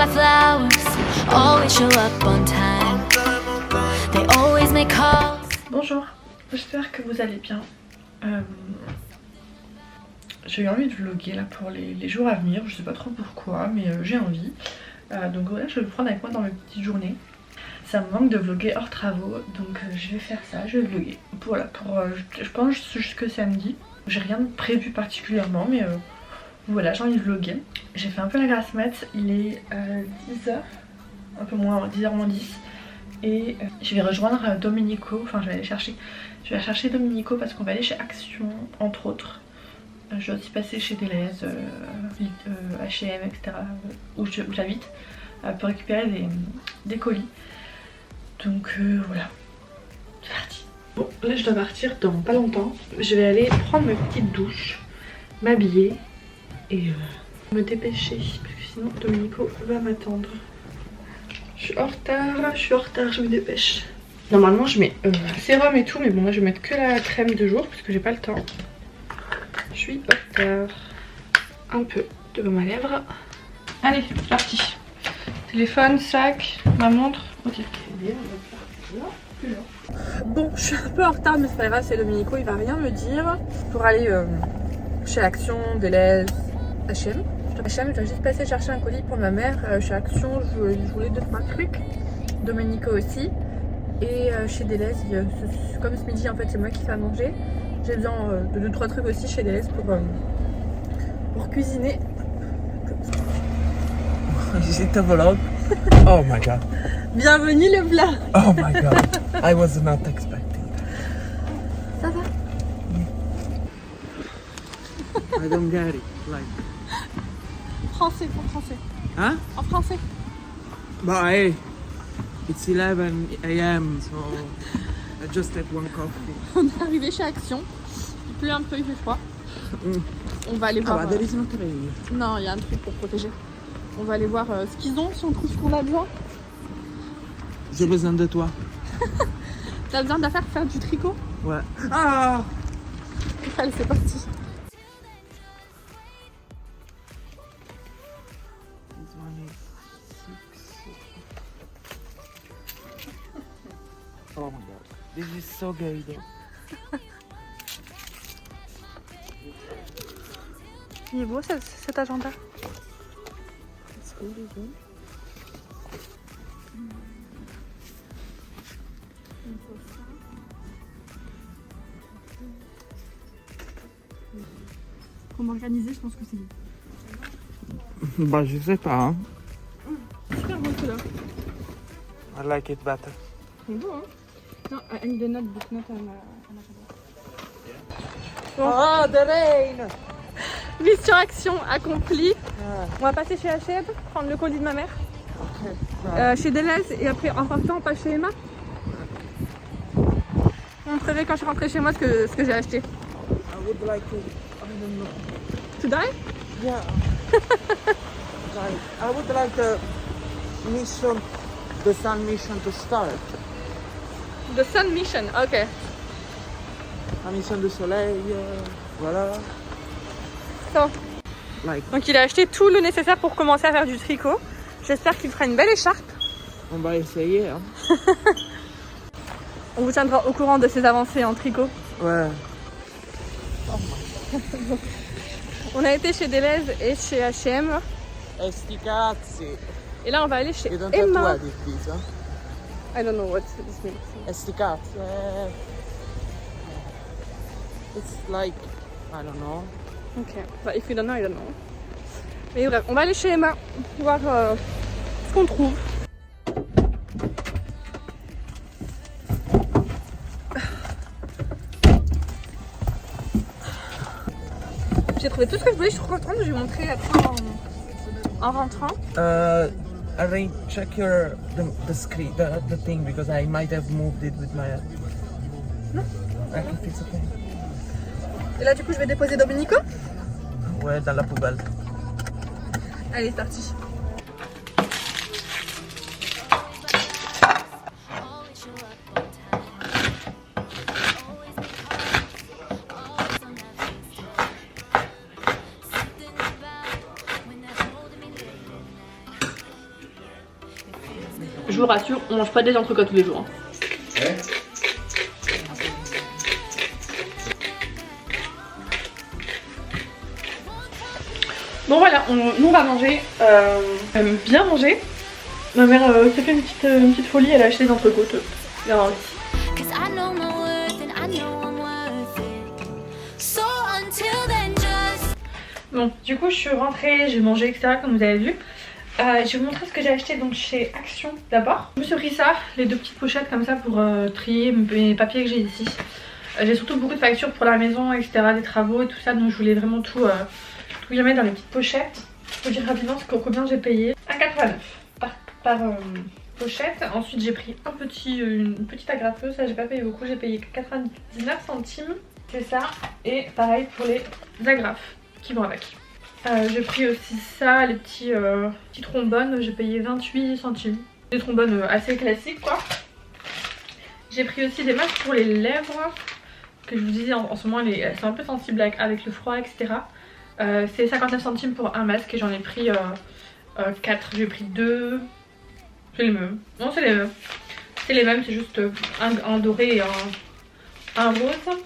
buy flowers, always show up on time. They always make calls. Bonjour, j'espère que vous allez bien. J'ai eu envie de vlogger là pour les jours à venir, je sais pas trop pourquoi, mais j'ai envie. Donc voilà, je vais vous prendre avec moi dans mes petites journées. Ça me manque de vlogger hors travaux, donc je vais faire ça, je vais vlogger. Voilà, je pense jusque samedi. J'ai rien de prévu particulièrement, mais voilà, j'ai envie de vlogger. J'ai fait un peu la grasse mat, il est 10h, un peu moins, 10h moins 10. Et je vais rejoindre Domenico, enfin je vais aller chercher Domenico parce qu'on va aller chez Action entre autres. Je vais aussi passer chez Deleuze, H&M, etc. où j'habite pour récupérer des colis. Donc voilà, c'est parti. Bon là je dois partir dans pas longtemps. Je vais aller prendre ma petite douche, m'habiller et me dépêcher parce que sinon Domenico va m'attendre. Je suis en retard, je me dépêche. Normalement je mets sérum et tout, mais bon là je vais mettre que la crème de jour parce que j'ai pas le temps. Je suis en retard. Un peu de baume à lèvres. Allez, c'est parti. Téléphone, sac, ma montre. Ok. Bon, je suis un peu en retard, mais c'est pas grave, c'est Domenico, il va rien me dire. Pour aller chez Action, Deleuze, H&M. H&M, je dois juste passer chercher un colis pour ma mère. Chez Action, je voulais 2-3 trucs. Domenico aussi. Et chez Deleuze, comme ce midi en fait c'est moi qui fais à manger, j'ai besoin de 2-3 trucs aussi chez Deleuze pour cuisiner. It's a vlog. Oh my god. Bienvenue le vlog. Oh my god. I was not expecting. Ça va? I don't get it. Like. Français pour français. Huh? En français. But hey, it's 11 a.m. so I just had one coffee. On est arrivé chez Action. Il pleut un peu, il fait froid. On va aller voir. Ah bah, there is no train. Non, il y a un truc pour protéger. On va aller voir ce qu'ils ont, si on trouve ce qu'on a besoin. J'ai besoin de toi. T'as besoin d'affaires pour faire du tricot? Ouais. Ah! Allez, c'est parti. This one is 6. Oh my god. This is so gay though. Il est beau cet agenda. It's really good. Pour m'organiser, je pense que c'est bien. Bah je sais pas. Hein. Super beau celui-là. I like it better. C'est beau, hein? Non, I need a notebook, not an agenda. Oh, the rain! Mission action accomplie. On va passer chez H&M, prendre le colis de ma mère. Chez Deleuze et après en rentrant on passe chez Emma. Je montrerai quand je rentrerai chez moi ce que j'ai acheté. I would like to. I don't know. To die? Yeah. Like, I would like the sun mission to start. The Sun Mission, ok. La mission du soleil, voilà. So. Like, Donc il a acheté tout le nécessaire pour commencer à faire du tricot. J'espère qu'il fera une belle écharpe. on va essayer. Hein. On vous tiendra au courant de ses avancées en tricot. Ouais. On a été chez Deleuze et chez H&M. Esti cazzi. Et là on va aller chez You don't have to Emma. edit this, huh? I don't know what this means. Esti cazzi. It's like, I don't know. Ok, bah if you don't know, I don't know. Mais bref, on va aller chez Emma, voir ce qu'on trouve. J'ai trouvé tout ce que je voulais, je suis trop contente, je vais vous montrer après en rentrant. Arrange, check the screen, the thing, because I might have moved it with my. Non. I think it's okay. Et là du coup je vais déposer Domenico. Ouais, dans la poubelle. Allez, c'est parti. vous rassure, on mange pas des entrecôtes tous les jours. Ouais. Bon voilà, nous on va manger. Aime bien manger. Ma mère s'est fait une petite folie, elle a acheté des entrecôtes. Bien envie. 'Cause I know my worth and I know I'm worth it. So until then, just Bon, du coup je suis rentrée, j'ai mangé etc comme vous avez vu. Je vais vous montrer ce que j'ai acheté donc chez Action d'abord. Je me suis pris ça, les deux petites pochettes comme ça pour trier mes papiers que j'ai ici. J'ai surtout beaucoup de factures pour la maison etc, des travaux et tout ça, donc je voulais vraiment tout y mettre dans les petites pochettes. Je vous dire rapidement combien j'ai payé. 1,89 par pochette. Ensuite j'ai pris une petite agrafeuse, ça j'ai pas payé beaucoup, j'ai payé 99 centimes. C'est ça, et pareil pour les agrafes qui vont avec. J'ai pris aussi ça, les petits trombones, j'ai payé 28 centimes. Des trombones assez classiques quoi. J'ai pris aussi des masques pour les lèvres, que je vous disais en ce moment elles sont un peu sensibles avec le froid etc. C'est 59 centimes pour un masque et j'en ai pris 4, j'ai pris 2, c'est les mêmes, non c'est les mêmes. C'est les mêmes, c'est juste un doré et un rose.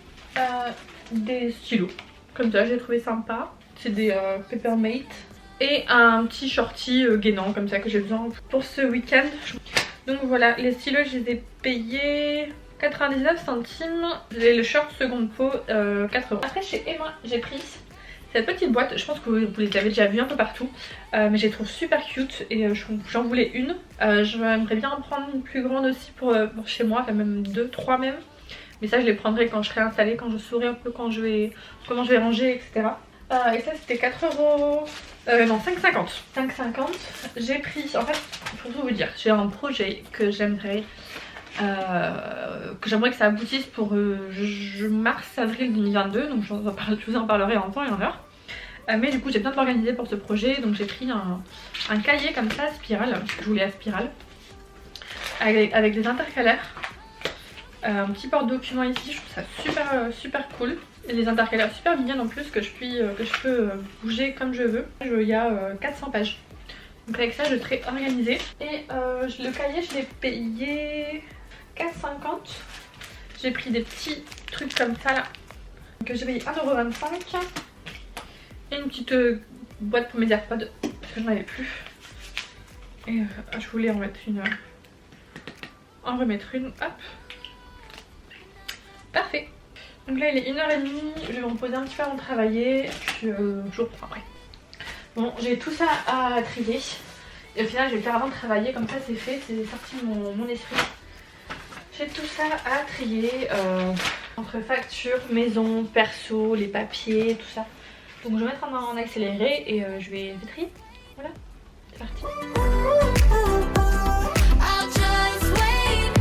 Des stylos, comme ça j'ai trouvé sympa. C'est des Peppermate et un petit shorty gainant comme ça que j'ai besoin pour ce week-end. Donc voilà, les stylos je les ai payés 99 centimes et le short seconde peau 4 €. Après chez Emma j'ai pris cette petite boîte, je pense que vous les avez déjà vu un peu partout, mais je les trouve super cute et j'en voulais une. J'aimerais bien en prendre une plus grande aussi pour chez moi, enfin même 2, 3 même. Mais ça je les prendrai quand je serai installée, quand je saurai un peu comment je vais ranger etc. Et ça c'était 4 €, non 5,50. 5,50. J'ai pris, en fait pour tout vous dire, j'ai un projet que j'aimerais que ça aboutisse pour mars-avril 2022, donc je vous en parlerai en temps et en heure. Mais du coup j'ai besoin de m'organiser pour ce projet, donc j'ai pris un cahier comme ça, spirale, parce que je voulais à spirale, avec des intercalaires. Un petit porte-document ici, je trouve ça super cool. Et les intercalaires super mignonnes en plus que je peux bouger comme je veux. Il y a 400 pages. Donc avec ça je serai organisée. Et le cahier je l'ai payé 4,50. J'ai pris des petits trucs comme ça là, que j'ai payé 1,25 €. Et une petite boîte pour mes AirPods, parce que j'en avais plus. Et je voulais en remettre une. Hop. Parfait. Donc là il est 1h30, je vais me reposer un petit peu avant de travailler, puis je reprends après. Bon, j'ai tout ça à trier. Et au final je vais le faire avant de travailler, comme ça c'est fait, c'est sorti de mon esprit. J'ai tout ça à trier, entre factures, maison, perso, les papiers, tout ça. Donc je vais mettre en accéléré et je vais trier. Voilà, c'est parti. I'll just wait.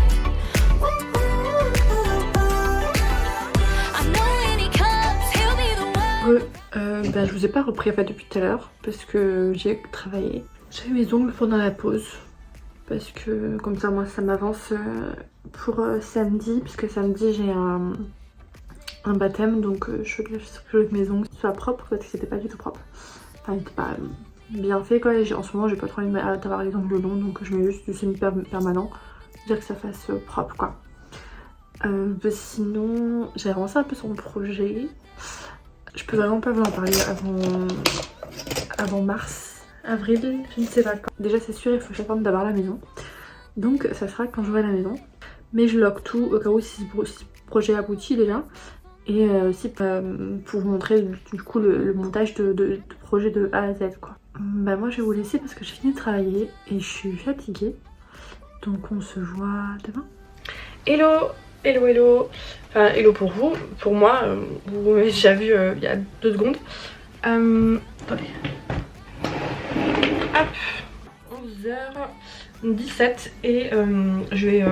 I know when he comes, he'll be the one. Je vous ai pas repris en fait depuis tout à l'heure parce que j'ai travaillé. J'ai fait mes ongles pendant la pause parce que comme ça moi ça m'avance pour samedi, puisque samedi j'ai un baptême, donc je veux que mes ongles soient propres parce que c'était pas du tout propre. Enfin il était pas bien fait quoi, et en ce moment j'ai pas trop envie d'avoir les ongles longs, donc je mets juste du semi-permanent, dire que ça fasse propre quoi. Sinon j'ai avancé un peu sur mon projet. Je peux vraiment pas vous en parler avant mars, avril, je ne sais pas quand. Déjà c'est sûr il faut que j'attende d'avoir la maison, donc ça sera quand j'aurai la maison. Mais je lock tout au cas où si ce projet aboutit déjà. Et aussi pour vous montrer du coup le montage de projet de A à Z quoi. Bah moi je vais vous laisser parce que j'ai fini de travailler et je suis fatiguée. Donc on se voit demain. Hello, hello, hello. Enfin hello pour vous, pour moi, vous m'avez déjà vu il y a 2 secondes. Attendez. Hop, 11h17 et je vais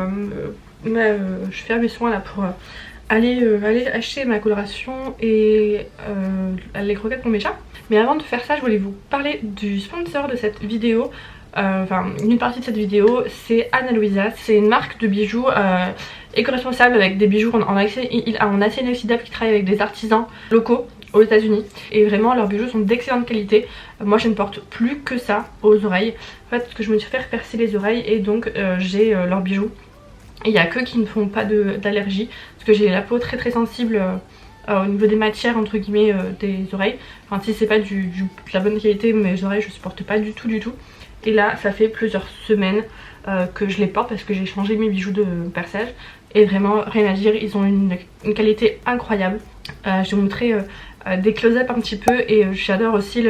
faire mes soins là pour aller acheter ma coloration et les croquettes pour mes chats. Mais avant de faire ça je voulais vous parler du sponsor de cette vidéo. Enfin une partie de cette vidéo, c'est Ana Luisa. C'est une marque de bijoux éco-responsable avec des bijoux en acier inoxydable qui travaille avec des artisans locaux aux États-Unis et vraiment leurs bijoux sont d'excellente qualité. Moi je ne porte plus que ça aux oreilles. En fait parce que je me suis fait percer les oreilles et donc j'ai leurs bijoux. Et il n'y a que qui ne font pas d'allergie parce que j'ai la peau très sensible au niveau des matières entre guillemets des oreilles. Enfin si c'est pas de la bonne qualité, mes oreilles je supporte pas du tout. Et là ça fait plusieurs semaines que je les porte parce que j'ai changé mes bijoux de perçage. Et vraiment rien à dire, ils ont une qualité incroyable. Je vais vous montrer des close-up un petit peu et j'adore aussi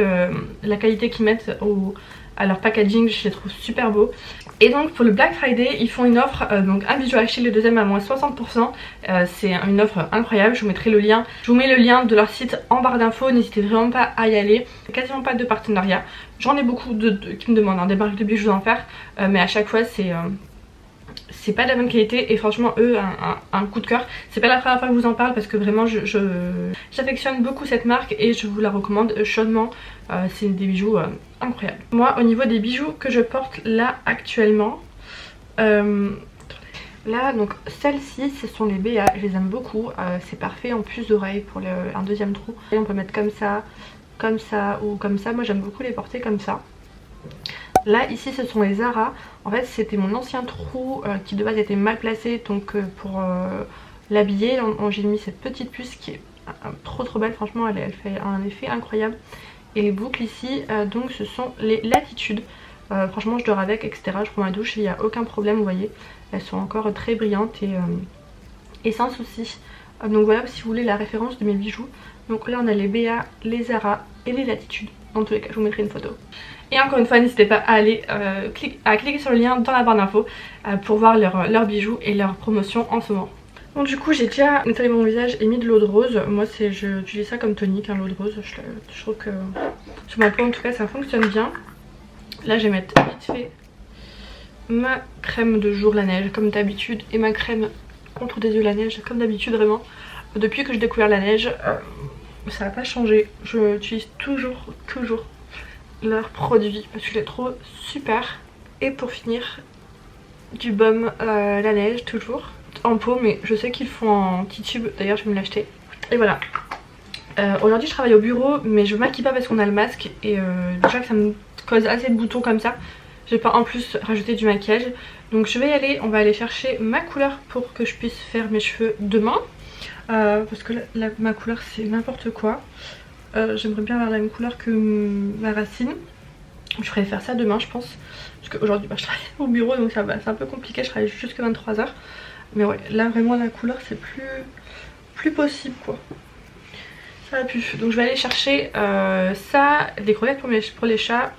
la qualité qu'ils mettent à leur packaging, je les trouve super beaux. Et donc pour le Black Friday ils font une offre, donc un bijou acheté le deuxième à moins 60%. C'est une offre incroyable, je vous mettrai le lien. Je vous mets le lien de leur site en barre d'infos, n'hésitez vraiment pas à y aller. Quasiment pas de partenariat, j'en ai beaucoup qui me demandent des marques de bijoux d'en faire, mais à chaque fois c'est pas de la même qualité et franchement eux un coup de cœur. C'est pas la première fois que je vous en parle parce que vraiment j'affectionne beaucoup cette marque et je vous la recommande chaudement. C'est des bijoux incroyables. Moi au niveau des bijoux que je porte là actuellement, là donc celles-ci ce sont les BA, je les aime beaucoup. C'est parfait en plus d'oreilles pour un deuxième trou. Et on peut mettre comme ça ou comme ça. Moi j'aime beaucoup les porter comme ça. Là ici ce sont les Zara. En fait c'était mon ancien trou qui de base était mal placé, donc pour l'habiller j'ai mis cette petite puce qui est trop belle. Franchement elle fait un effet incroyable. Et les boucles ici donc ce sont les latitudes. Franchement je dors avec etc, je prends ma douche, il n'y a aucun problème, vous voyez. Elles sont encore très brillantes et sans souci. Donc voilà si vous voulez la référence de mes bijoux. Donc là on a les BA, les Zara et les latitudes. Dans tous les cas je vous mettrai une photo. Et encore une fois n'hésitez pas à aller cliquer sur le lien dans la barre d'infos pour voir leurs bijoux et leurs promotions en ce moment. Donc du coup j'ai déjà nettoyé mon visage et mis de l'eau de rose. Moi j'utilise ça comme tonique, l'eau de rose. Je trouve que sur ma peau en tout cas ça fonctionne bien. Là je vais mettre vite fait ma crème de jour la neige comme d'habitude et ma crème contre des yeux la neige comme d'habitude. Vraiment depuis que j'ai découvert la neige ça n'a pas changé. Je utilise toujours leurs produits parce que je les trouve super. Et pour finir du baume la neige toujours en pot, mais je sais qu'ils font en petit tube, d'ailleurs je vais me l'acheter. Et voilà, aujourd'hui je travaille au bureau mais je me maquille pas parce qu'on a le masque et déjà que ça me cause assez de boutons comme ça, j'ai pas en plus rajouté du maquillage. Donc je vais y aller, on va aller chercher ma couleur pour que je puisse faire mes cheveux demain parce que ma couleur c'est n'importe quoi. J'aimerais bien avoir la même couleur que ma racine. Je ferai faire ça demain je pense. Parce qu'aujourd'hui je travaille au bureau donc c'est un peu compliqué, je travaille jusqu'à 23h. Mais ouais là vraiment la couleur c'est plus possible quoi. Ça va plus. Donc je vais aller chercher ça, des crevettes pour les chats.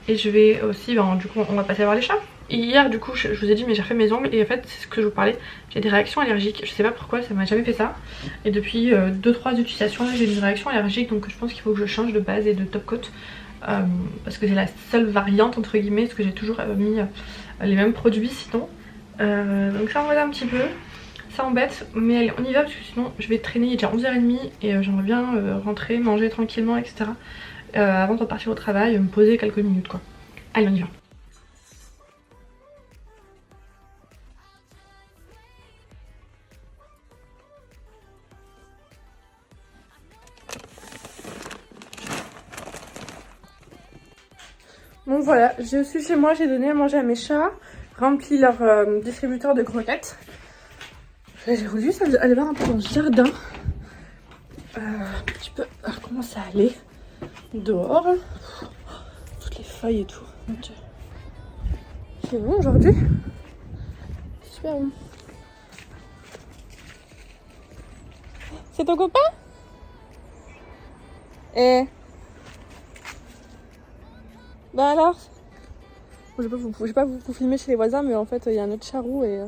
Et je vais aussi, du coup on va passer voir les chats. Et hier du coup je vous ai dit mais j'ai refait mes ongles et en fait c'est ce que je vous parlais, j'ai des réactions allergiques, je sais pas pourquoi, ça m'a jamais fait ça. Et depuis 2-3 utilisations j'ai une réaction allergique, donc je pense qu'il faut que je change de base et de top coat parce que c'est la seule variante entre guillemets, parce que j'ai toujours mis les mêmes produits sinon. Donc ça embête un petit peu, ça embête, mais allez on y va parce que sinon je vais traîner, il est déjà 11h30 et j'aimerais bien rentrer, manger tranquillement etc. Avant de repartir au travail, me poser quelques minutes quoi. Allez on y va. Bon voilà, je suis chez moi, j'ai donné à manger à mes chats, rempli leur distributeur de croquettes. J'ai voulu juste aller voir un peu dans le jardin, un petit peu comment ça allait dehors. Toutes les feuilles et tout. C'est bon aujourd'hui. Super bon. C'est ton copain? Eh. Bah alors? Je vais pas vous filmer chez les voisins, mais en fait il y a un autre charroux et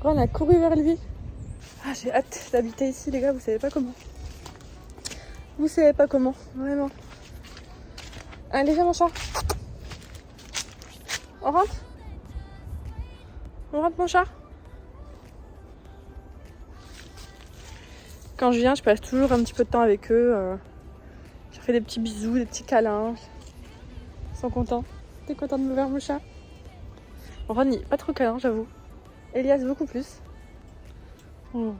on a couru vers lui. Ah j'ai hâte d'habiter ici les gars, vous savez pas comment. Vous savez pas comment, vraiment. Allez viens mon chat. On rentre? On rentre mon chat? Quand je viens je passe toujours un petit peu de temps avec eux. Je fais des petits bisous, des petits câlins. Ils sont contents. T'es content de me voir mon chat? Ronnie, pas trop câlin j'avoue. Elias beaucoup plus. Oh.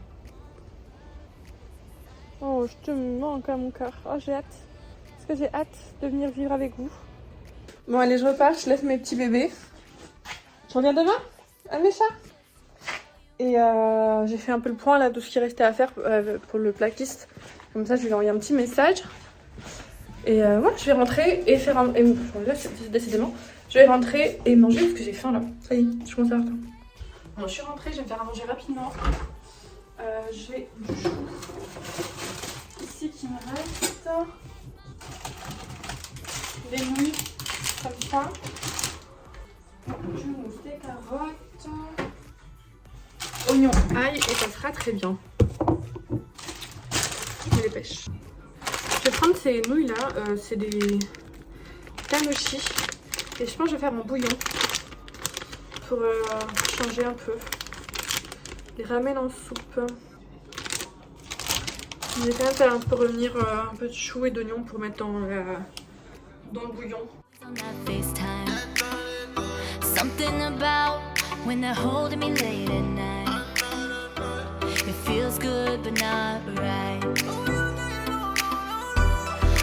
Oh, je te manque à mon cœur. Oh, j'ai hâte. Parce que j'ai hâte de venir vivre avec vous. Bon, allez, je repars. Je laisse mes petits bébés. Je reviens demain à mes chats. Et j'ai fait un peu le point là de ce qui restait à faire pour le plaquiste. Comme ça, je lui ai envoyé un petit message. Et voilà, je vais rentrer et faire un. Décidément, je vais rentrer et manger parce que j'ai faim là. Ça y est, je commence à avoir faim. Bon, je suis rentrée, je vais me faire à manger rapidement. J'ai du chou ici qui me reste. Des nouilles comme ça. Du mousse, des carottes. Oignon, ail et ça sera très bien. Je me dépêche. Je vais prendre ces nouilles là, c'est des tamochi. Et je pense que je vais faire mon bouillon pour changer un peu. Les ramen en soupe. Je vais quand même faire un peu revenir un peu de chou et d'oignon pour mettre dans le bouillon. On that FaceTime. Something about when they're holding me late at night. It feels good but not right.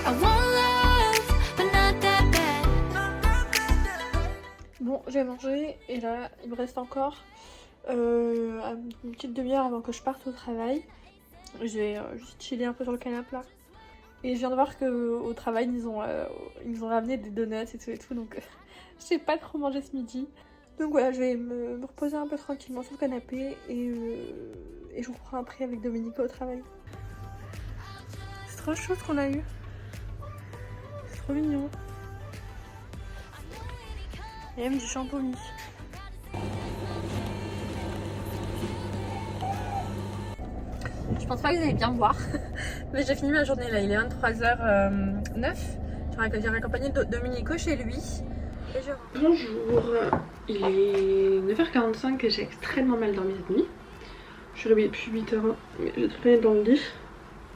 I want love but not that bad. Bon, j'ai mangé et là il me reste encore une petite demi-heure avant que je parte au travail. Je vais juste chiller un peu sur le canapé là. Et je viens de voir qu'au travail ils ont ramené des donuts et tout donc je sais pas trop manger ce midi. Donc voilà, je vais me reposer un peu tranquillement sur le canapé et je vous reprends après avec Dominica au travail. C'est trop chou ce qu'on a eu. C'est trop mignon. Il y a même du champomis. Je pense pas que vous allez bien me voir, mais j'ai fini ma journée là, il est 23h09. J'ai raccompagné Dominico chez lui. Et bonjour, il est 9h45 et j'ai extrêmement mal dormi cette nuit. Je suis réveillée depuis 8h, mais j'ai traîné dans le lit.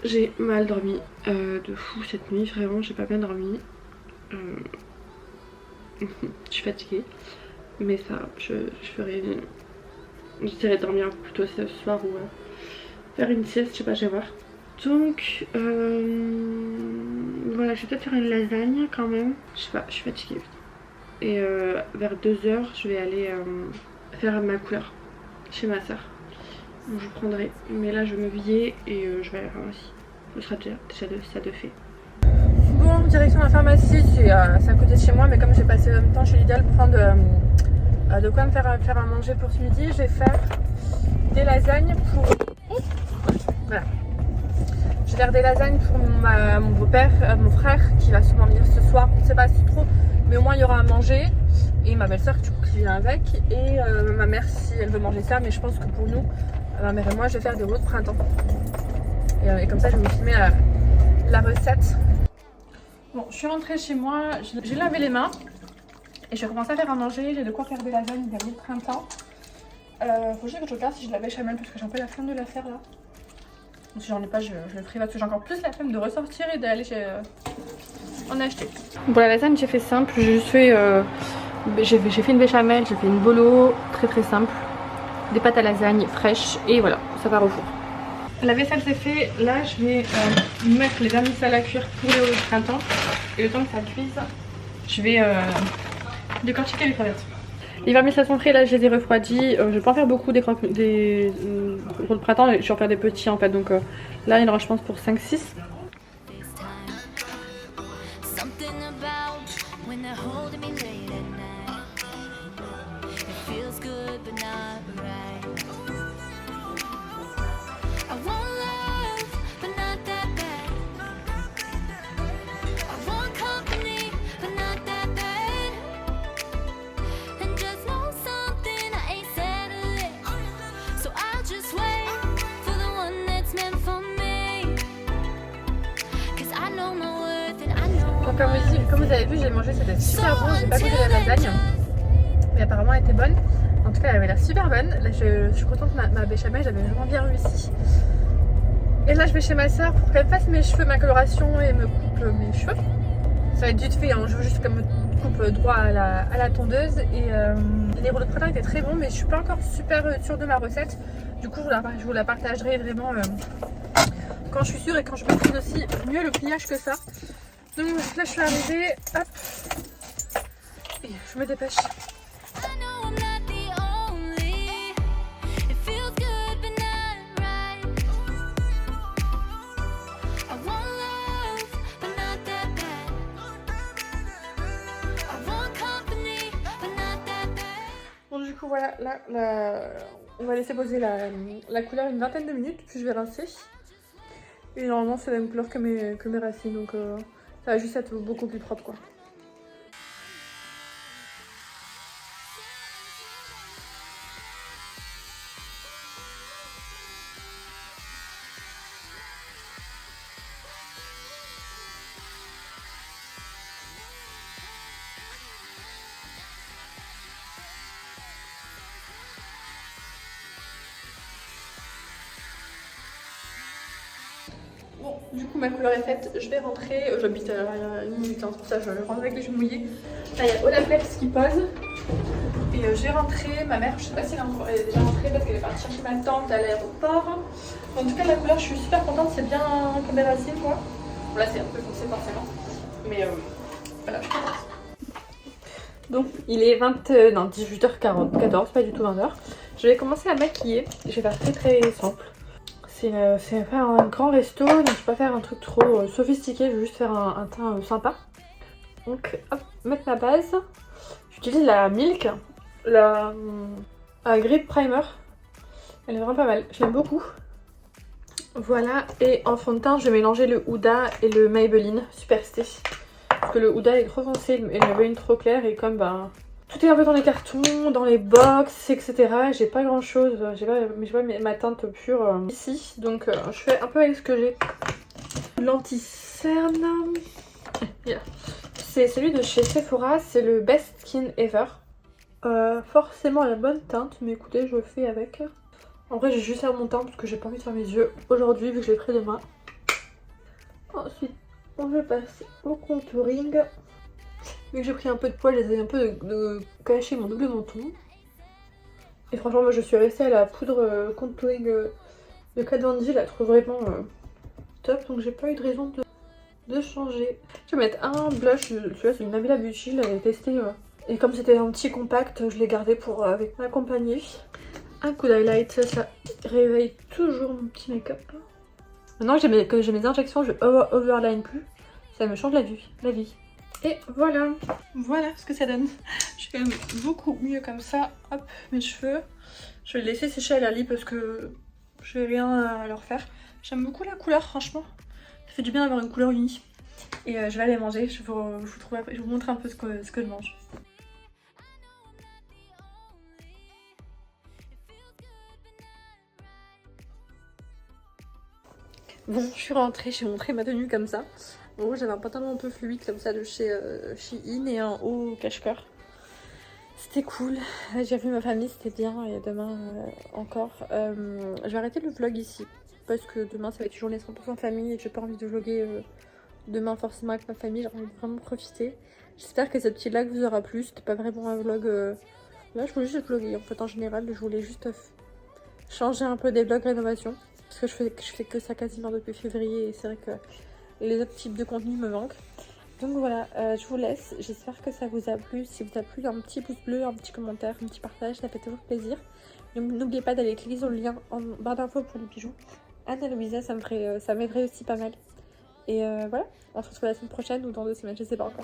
J'ai mal dormi de fou cette nuit, vraiment j'ai pas bien dormi. Je suis fatiguée, mais ça, j'essaierai de dormir plus tôt ce soir ou faire une sieste, je sais pas, je vais voir. Donc voilà, je vais peut-être faire une lasagne quand même. Je sais pas, je suis fatiguée. Putain. Et vers 2h, je vais aller faire ma couleur chez ma soeur. Donc je prendrai. Mais là, je vais m'habiller et je vais aller à la pharmacie. Ce sera déjà ça de fait. Bon, direction la pharmacie, c'est à côté de chez moi, mais comme j'ai passé le même temps chez Lidl pour prendre de quoi me faire à manger pour ce midi, je vais faire des lasagnes pour. Voilà. Je vais faire des lasagnes pour mon beau-père, mon frère qui va sûrement venir ce soir. On ne sait pas si trop, mais au moins il y aura à manger. Et ma belle-sœur qui vient avec. Et ma mère si elle veut manger ça. Mais je pense que pour nous, ma mère et moi, je vais faire des rouleaux de printemps. Et comme ça, je vais vous filmer la recette. Bon, je suis rentrée chez moi. J'ai lavé les mains. Et je vais commencer à faire à manger. J'ai de quoi faire des lasagnes, des rouleaux de printemps. Faut juste que je regarde si j'ai de la béchamel parce que j'ai un peu la flemme de la faire là. Donc si j'en ai pas, je le ferai parce que j'ai encore plus la flemme de ressortir et d'aller en acheter. Pour la lasagne, j'ai fait simple. J'ai juste fait, j'ai fait une béchamel, j'ai fait une bolo, très simple. Des pâtes à lasagne fraîches et voilà, ça part au four. La vaisselle c'est fait. Là, je vais mettre les vermicelles à cuire pour les rouleaux de printemps. Et le temps que ça cuise, je vais décortiquer les crevettes. Les vermicelles sont prêts, là je les ai refroidis. Je vais pas en faire beaucoup des rouleaux de printemps, je vais en faire des petits en fait. Donc là il y en aura je pense pour 5-6. Comme vous avez vu, j'ai mangé, c'était super bon. J'ai pas goûté la lasagne, mais apparemment elle était bonne. En tout cas, elle avait l'air super bonne. Là, je suis contente, ma béchamel, j'avais vraiment bien réussi. Et là, je vais chez ma soeur pour qu'elle fasse mes cheveux, ma coloration et me coupe mes cheveux. Ça va être vite fait, hein. Je veux juste qu'elle me coupe droit à la tondeuse. Et les rouleaux de printemps étaient très bons, mais je suis pas encore super sûre de ma recette. Du coup, je vous la partagerai vraiment quand je suis sûre et quand je maîtrise aussi mieux le pliage que ça. Donc là je suis arrivée, hop, et je me dépêche. I know I'm not the only. It feels good, but not right. I want love, but not that bad. I want company, but not that bad. Bon du coup voilà, là on va laisser poser la couleur une vingtaine de minutes, puis je vais rincer. Et normalement c'est la même couleur que mes racines, donc ça va juste être beaucoup plus propre quoi. Bon, du coup ma couleur est faite, je vais rentrer, j'habite à une minute, hein, c'est pour ça je rentre avec les cheveux mouillés. Là il y a Olaplex qui pose, et je vais rentrer, ma mère je sais pas si elle est déjà rentrée parce qu'elle est partie chercher ma tante à l'aéroport. En tout cas la couleur je suis super contente, c'est bien comme des racines quoi. Bon, là c'est un peu foncé forcément, mais voilà je suis contente. Donc il est 18h14, pas du tout 20h. Je vais commencer à maquiller, je vais faire très simple. C'est pas un grand resto, donc je vais pas faire un truc trop sophistiqué, je vais juste faire un teint sympa. Donc hop, mettre ma base. J'utilise la Milk, la Grip Primer. Elle est vraiment pas mal, je l'aime beaucoup. Voilà, et en fond de teint, je vais mélanger le Huda et le Maybelline Superstay. Parce que le Huda est trop foncé et le Maybelline trop clair, et comme ben... tout est un peu dans les cartons, dans les box, etc. J'ai pas grand chose, j'ai pas ma teinte pure ici. Donc je fais un peu avec ce que j'ai. L'anti-cerne. C'est celui de chez Sephora, c'est le Best Skin Ever. Forcément la bonne teinte, mais écoutez, je fais avec. En vrai, j'ai juste à mon teint parce que j'ai pas envie de faire mes yeux aujourd'hui vu que je l'ai pris demain. Ensuite, on va passer au contouring. Vu que j'ai pris un peu de poil, j'essaie un peu de cacher mon double menton. Et franchement, moi je suis restée à la poudre contouring de Kat Von D, je la trouve vraiment top. Donc j'ai pas eu de raison de changer. Je vais mettre un blush, celui-là c'est une Nabila Beauty, je l'avais testé. Et comme c'était un petit compact, je l'ai gardé pour avec m'accompagner. Un coup d'highlight, ça réveille toujours mon petit make-up. Maintenant que j'ai mes injections, je overline plus. Ça me change la vie. Et voilà ce que ça donne. Je suis quand même beaucoup mieux comme ça. Hop, mes cheveux. Je vais les laisser sécher à la lit parce que je n'ai rien à leur faire. J'aime beaucoup la couleur, franchement. Ça fait du bien d'avoir une couleur unie. Et je vais aller manger. Je vous montre un peu ce que je mange. Bon, je suis rentrée, j'ai montré ma tenue comme ça. En gros, j'avais un pantalon un peu fluide comme ça de chez Shein et un haut cache-cœur. C'était cool. J'ai vu ma famille, c'était bien. Et demain encore. Je vais arrêter le vlog ici parce que demain ça va être une journée 100% famille et j'ai pas envie de vlogger demain forcément avec ma famille. J'ai envie de vraiment profiter. J'espère que cette petite vlog vous aura plu. C'était pas vraiment un vlog. Là, je voulais juste vlogger en fait en général. Je voulais juste changer un peu des vlogs rénovation. Parce que je fais que ça quasiment depuis février et c'est vrai que les autres types de contenus me manquent. Donc voilà, je vous laisse. J'espère que ça vous a plu. Si vous a plu, un petit pouce bleu, un petit commentaire, un petit partage, ça fait toujours plaisir. N'oubliez pas d'aller cliquer sur le lien en barre d'infos pour les bijoux. Anna Louisa, ça m'aiderait aussi pas mal. Et voilà, on se retrouve la semaine prochaine ou dans 2 semaines, je sais pas encore.